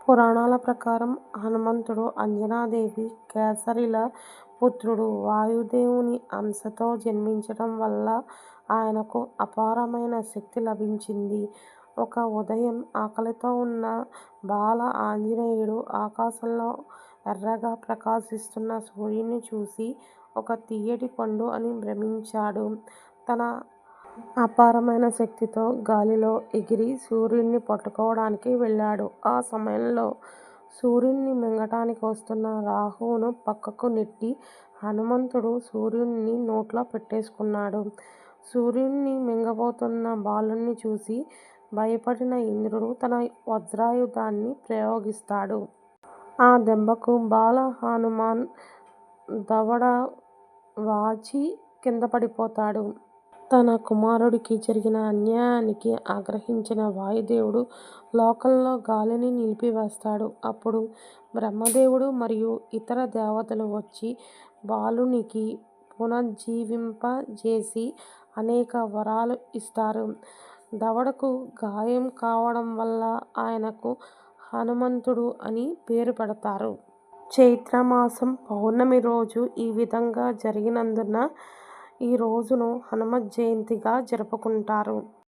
పురాణాల ప్రకారం హనుమంతుడు అంజనాదేవి కేసరిల పుత్రుడు. వాయుదేవుని అంశతో జన్మించడం వల్ల ఆయనకు అపారమైన శక్తి లభించింది. ఒక ఉదయం ఆకలితో ఉన్న బాల ఆంజనేయుడు ఆకాశంలో ఎర్రగా ప్రకాశిస్తున్న సూర్యుడిని చూసి ఒక తీయటి పండు అని భ్రమించాడు. తన అపారమైన శక్తితో గాలిలో ఎగిరి సూర్యుడిని పట్టుకోవడానికి వెళ్ళాడు. ఆ సమయంలో సూర్యుడిని మింగటానికి వస్తున్న రాహువును పక్కకు నెట్టి హనుమంతుడు సూర్యుడిని నోట్లో పెట్టేసుకున్నాడు. సూర్యుడిని మింగబోతున్న బాలుణ్ణి చూసి భయపడిన ఇంద్రుడు తన వజ్రాయుధాన్ని ప్రయోగిస్తాడు. ఆ దెబ్బకు బాల హనుమాన్ దవడ వాచి కింద పడిపోతాడు. తన కుమారుడికి జరిగిన అన్యాయానికి ఆగ్రహించిన వాయుదేవుడు లోకంలో గాలిని నిలిపివేస్తాడు. అప్పుడు బ్రహ్మదేవుడు మరియు ఇతర దేవతలు వచ్చి బాలునికి పునర్జీవింపజేసి అనేక వరాలు ఇస్తారు. దవడకు గాయం కావడం వల్ల ఆయనకు హనుమంతుడు అని పేరు పెడతారు. చైత్రమాసం పౌర్ణమి రోజు ఈ విధంగా జరిగినందున ఈ రోజును హనుమ జయంతిగా జరుపుకుంటారు.